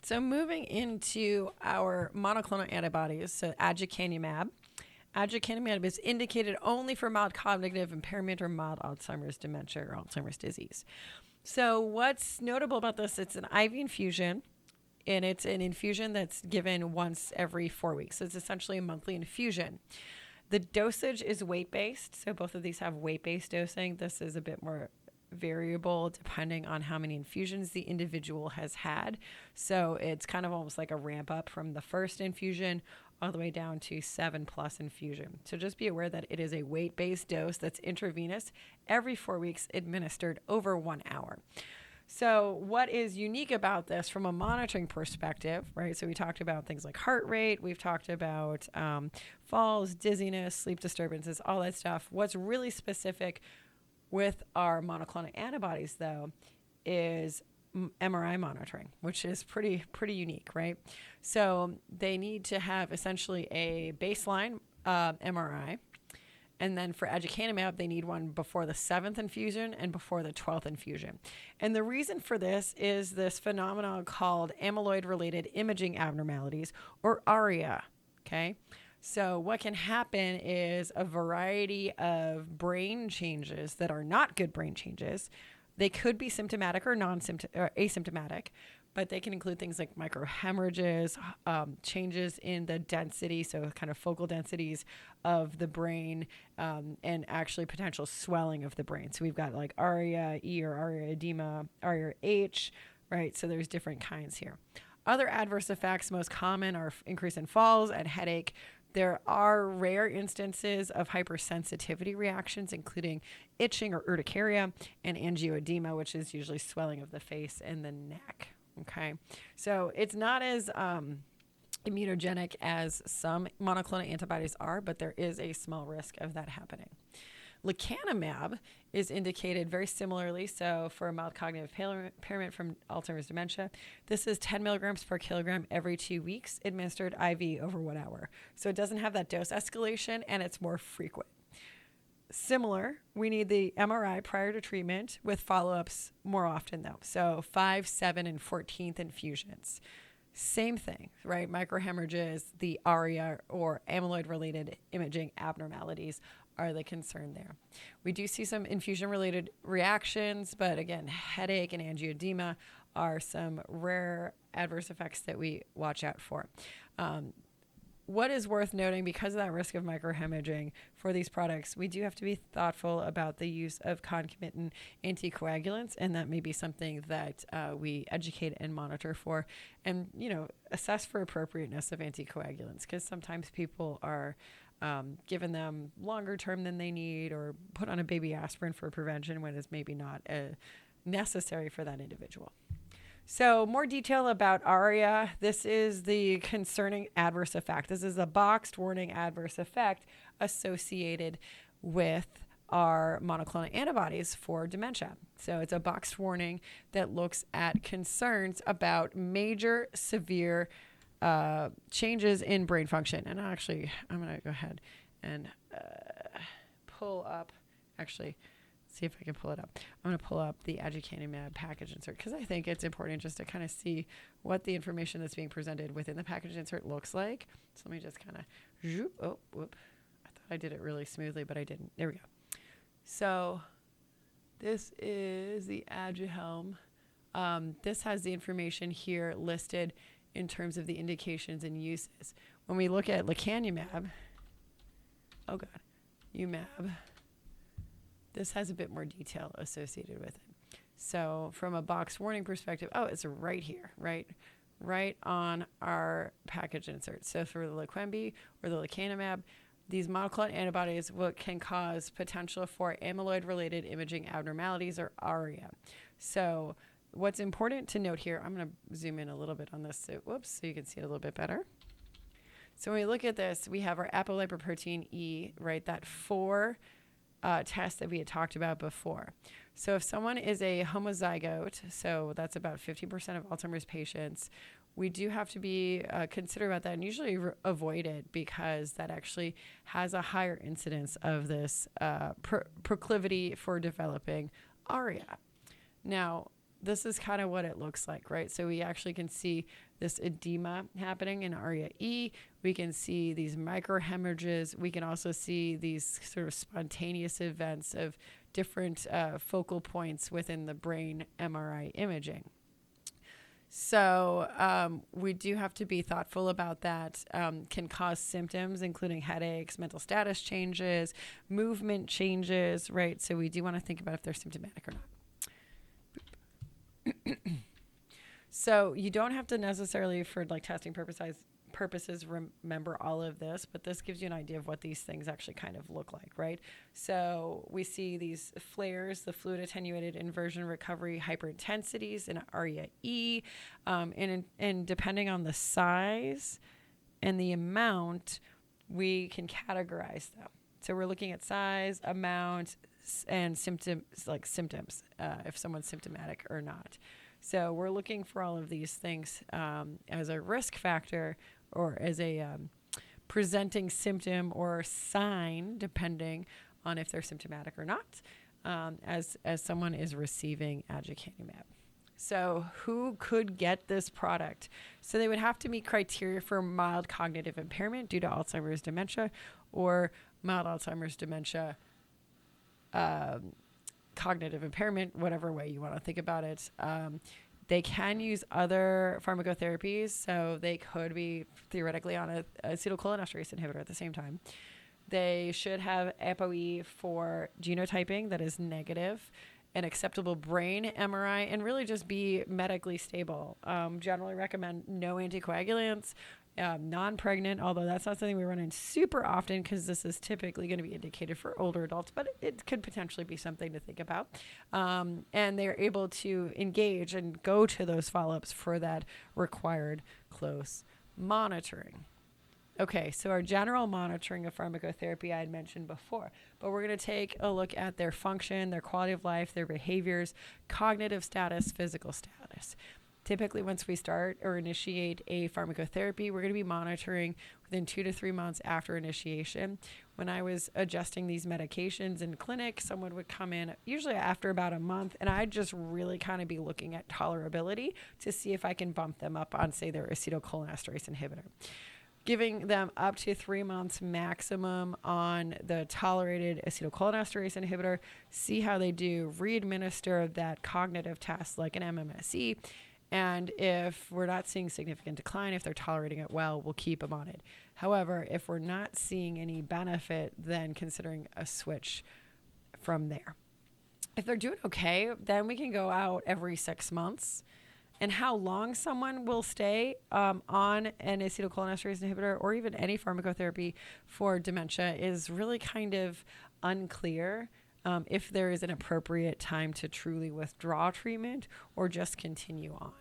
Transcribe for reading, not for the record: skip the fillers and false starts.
So moving into our monoclonal antibodies, so aducanumab. Aducanumab is indicated only for mild cognitive impairment or mild Alzheimer's dementia or Alzheimer's disease. So what's notable about this, it's an IV infusion, and it's an infusion that's given once every 4 weeks. So it's essentially a monthly infusion. The dosage is weight-based, so both of these have weight-based dosing. This is a bit more variable depending on how many infusions the individual has had. So it's kind of almost like a ramp up from the first infusion all the way down to 7+ infusion. So just be aware that it is a weight-based dose that's intravenous every 4 weeks, administered over 1 hour. So what is unique about this from a monitoring perspective, right? So we talked about things like heart rate. We've talked about falls, dizziness, sleep disturbances, all that stuff. What's really specific with our monoclonal antibodies, though, is MRI monitoring, which is pretty unique, right? So they need to have essentially a baseline MRI. And then for aducanumab, they need one before the 7th infusion and before the 12th infusion. And the reason for this is this phenomenon called amyloid-related imaging abnormalities, or ARIA, okay? So what can happen is a variety of brain changes that are not good brain changes. They could be symptomatic or asymptomatic, but they can include things like microhemorrhages, changes in the density, so kind of focal densities of the brain, and actually potential swelling of the brain. So we've got like ARIA-E or ARIA-edema, ARIA-H, right? So there's different kinds here. Other adverse effects, most common, are increase in falls and headache. There are rare instances of hypersensitivity reactions, including itching or urticaria, and angioedema, which is usually swelling of the face and the neck. Okay, so it's not as immunogenic as some monoclonal antibodies are, but there is a small risk of that happening. Lecanemab is indicated very similarly, so for mild cognitive impairment from Alzheimer's dementia. This is 10 milligrams per kilogram every 2 weeks, administered IV over 1 hour. So it doesn't have that dose escalation, and it's more frequent. Similar, we need the MRI prior to treatment with follow-ups more often, though. So 5, 7, and 14th infusions. Same thing, right? Microhemorrhages, the ARIA or amyloid-related imaging abnormalities are the concern there. We do see some infusion-related reactions, but again, headache and angioedema are some rare adverse effects that we watch out for. What is worth noting, because of that risk of microhemorrhaging for these products, we do have to be thoughtful about the use of concomitant anticoagulants, and that may be something that we educate and monitor for, and assess for appropriateness of anticoagulants, because sometimes people are given them longer term than they need, or put on a baby aspirin for prevention when it's maybe not necessary for that individual. So more detail about ARIA. This is the concerning adverse effect. This is a boxed warning adverse effect associated with our monoclonal antibodies for dementia. So it's a boxed warning that looks at concerns about major severe changes in brain function. And actually, I'm going to go ahead and pull up, see if I can pull it up. I'm going to pull up the aducanumab package insert, because I think it's important just to kind of see what the information that's being presented within the package insert looks like. So let me just kind of, I thought I did it really smoothly, but I didn't. There we go. So this is the ADUHELM. This has the information here listed in terms of the indications and uses. When we look at lecanemab, UMAB, this has a bit more detail associated with it. So from a box warning perspective, it's right here, right on our package insert. So for the Leqembi or the lecanemab, these monoclonal antibodies can cause potential for amyloid-related imaging abnormalities, or ARIA. So what's important to note here, I'm going to zoom in a little bit on this, so you can see it a little bit better. So when we look at this, we have our apolipoprotein E, right, that 4 test that we had talked about before. So if someone is a homozygote, so that's about 50% of Alzheimer's patients, we do have to be considerate about that and usually avoid it, because that actually has a higher incidence of this proclivity for developing ARIA. Now, this is kind of what it looks like, right? So we actually can see this edema happening in area E. We can see these microhemorrhages. We can also see these sort of spontaneous events of different focal points within the brain MRI imaging. So we do have to be thoughtful about that. Can cause symptoms, including headaches, mental status changes, movement changes, right? So we do want to think about if they're symptomatic or not. So you don't have to necessarily, for like testing purposes, remember all of this, but this gives you an idea of what these things actually kind of look like, right? So we see these flares, the fluid attenuated inversion recovery hyperintensities in ARIA E, and depending on the size and the amount, we can categorize them. So we're looking at size, amount, and symptoms, if someone's symptomatic or not. So we're looking for all of these things as a risk factor or as a presenting symptom or sign, depending on if they're symptomatic or not, as someone is receiving aducanumab. So who could get this product? So they would have to meet criteria for mild cognitive impairment due to Alzheimer's dementia or mild Alzheimer's dementia cognitive impairment, whatever way you want to think about it. They can use other pharmacotherapies, so they could be theoretically on an acetylcholinesterase inhibitor at the same time. They should have ApoE for genotyping that is negative, an acceptable brain MRI, and really just be medically stable. Generally recommend no anticoagulants, non-pregnant, although that's not something we run in super often because this is typically going to be indicated for older adults, but it could potentially be something to think about. And they're able to engage and go to those follow-ups for that required close monitoring. Okay, so our general monitoring of pharmacotherapy I had mentioned before, but we're going to take a look at their function, their quality of life, their behaviors, cognitive status, physical status. Typically, once we start or initiate a pharmacotherapy, we're going to be monitoring within 2 to 3 months after initiation. When I was adjusting these medications in clinic, someone would come in usually after about a month, and I'd just really kind of be looking at tolerability to see if I can bump them up on, say, their acetylcholinesterase inhibitor. Giving them up to 3 months maximum on the tolerated acetylcholinesterase inhibitor, see how they do, re-administer that cognitive test like an MMSE, and if we're not seeing significant decline, if they're tolerating it well, we'll keep them on it. However, if we're not seeing any benefit, then considering a switch from there. If they're doing okay, then we can go out every 6 months. And how long someone will stay on an acetylcholinesterase inhibitor or even any pharmacotherapy for dementia is really kind of unclear. If there is an appropriate time to truly withdraw treatment or just continue on.